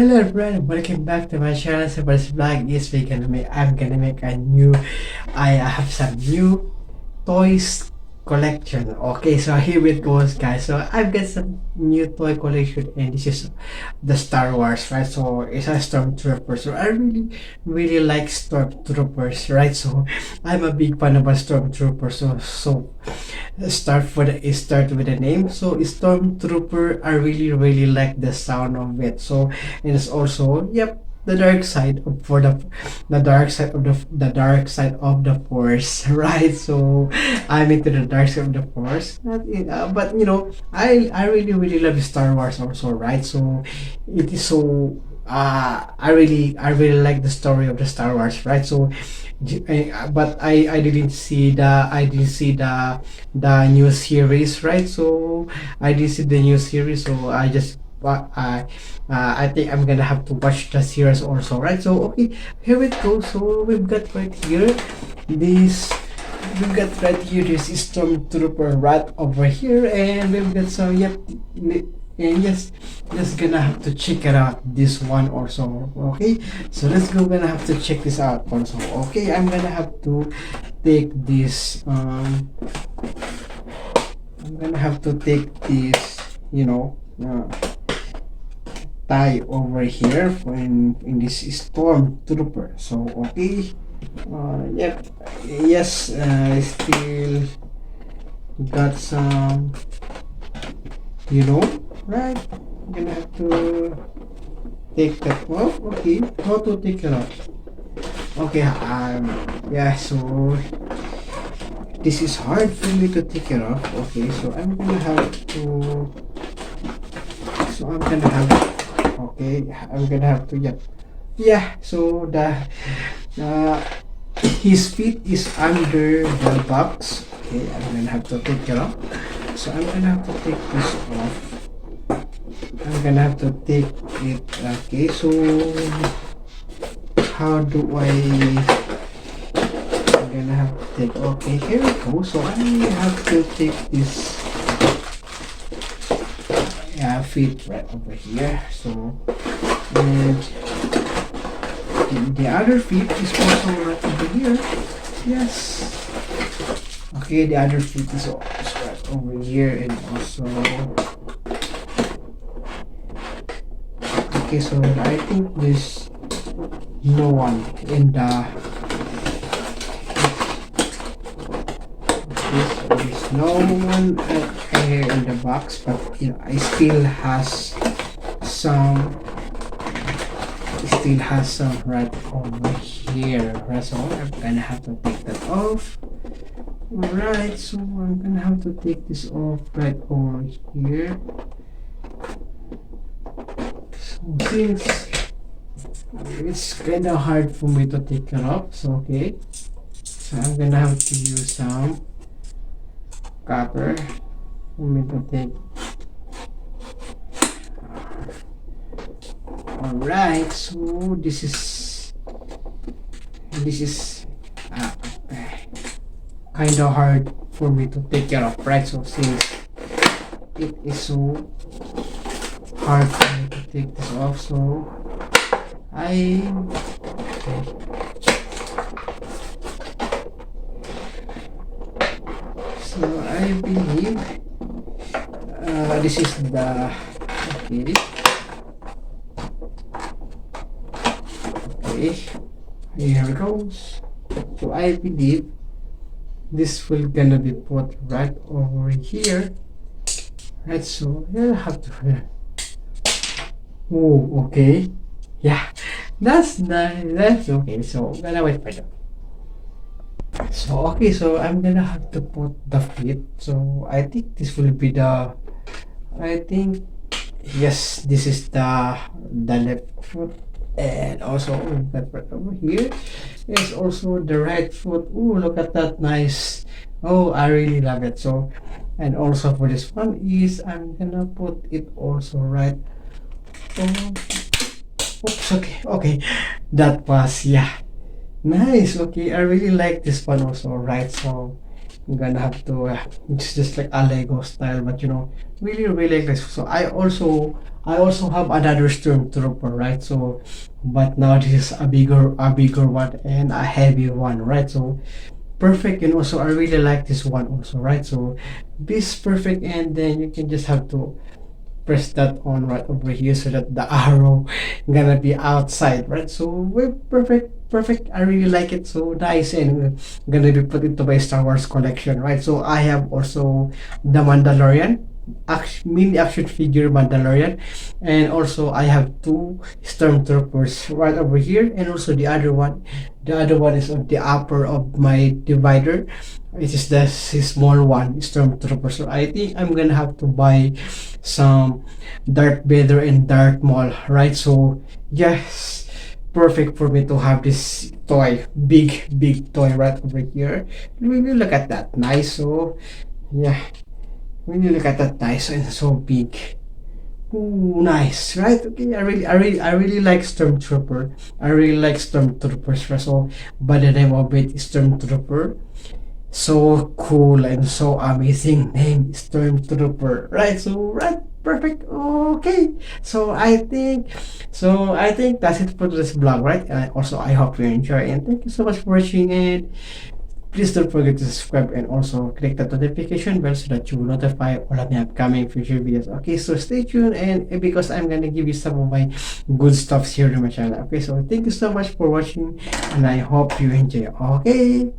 Hello everyone, welcome back to my channel. So for this vlog is I'm gonna make a new. I have some new toys collection. Okay, so here it goes, guys. So I've got some new toy collection, and this is the Star Wars, right? So it's a stormtrooper. So I really like stormtroopers, right? So I'm a big fan of a stormtrooper. So start with the name. So stormtrooper, I really like the sound of it. So it's also, yep, the dark side of for the dark side of the dark side of the force, right? So I'm into the dark side of the force. But I really love Star Wars also, right? So it is so I really like the story of the Star Wars, right? So but I didn't see the new series, right? So I didn't see the new series, so I think I'm gonna have to watch the series also, right? So okay, here we go. So this we've got right here this stormtrooper rat over here, and we've got some, yep, and yes, just gonna have to check it out, this one also. Okay, so let's go, gonna have to check this out also. Okay, I'm gonna have to take this I'm gonna have to take this, tie over here in this stormtrooper. So okay, yep, yes, still got some, right? I'm gonna have to take that off. Okay, how to take it off? Okay, yeah, so this is hard for me to take it off. Okay, so I'm gonna have to, okay, I'm gonna have to, yeah, so uh, his feet is under the box. Okay, I'm gonna have to take it off. So I'm gonna have to take this off. I'm gonna have to take it. Okay, so how do I'm gonna have to take. Okay, here we go. So I'm gonna have to take this feet right over here. So and the other feet is also right over here. Yes. Okay, the other feet is also right over here, and also, okay, so I think there's no one in the, there's no one here in the box, but I still has some right over here, right? So I'm gonna have to take that off. Alright, so I'm gonna have to take this off right over here. So since it's kinda hard for me to take it off, so okay, so I'm gonna have to use some cutter for me to take. Alright, so this is kind of hard for me to take care of, right? So since it is so hard for me to take this off, so I believe this is the, okay, here it goes. So I believe this will gonna be put right over here, right? So you'll have to, oh, okay, yeah, that's nice, that's okay. So I'm gonna wait for that. So okay, so I'm gonna have to put the feet. So I think this will be the, I think, yes, this is the left foot, and also that right over here is also the right foot. Oh, look at that, nice. Oh, I really love it. So, and also for this one is I'm gonna put it also right. Oh, oops, okay, that was, yeah, nice. Okay, I really like this one also, right? So I'm gonna have to it's just like a Lego style, but you know, really like this. So I also have another stormtrooper, right? So but now this is a bigger one and a heavy one, right? So perfect. And also I really like this one also, right? So this perfect, and then you can just have to press that on right over here so that the arrow gonna be outside, right? So we're perfect. I really like it, so nice, and gonna be put into my Star Wars collection, right? So I have also the Mandalorian mini action figure Mandalorian, and also I have two stormtroopers right over here, and also the other one is on the upper of my divider. It is the small one stormtrooper. So I think I'm gonna have to buy some Darth Vader and Darth Maul, right? So yes, perfect for me to have this toy, big toy right over here. Really look at that, nice. So yeah, really look at that, nice and so big. Ooh, nice, right? Okay, I really like Stormtrooper. I really like Stormtroopers. So by the name of it, Stormtrooper. So cool and so amazing name, Stormtrooper, right? So right, perfect. Okay, so I think that's it for this vlog, right? And also I hope you enjoy, and thank you so much for watching, and please don't forget to subscribe and also click that notification bell so that you will notify all of my upcoming future videos. Okay, so stay tuned, and because I'm gonna give you some of my good stuffs here on my channel. Okay, so thank you so much for watching, and I hope you enjoy. Okay.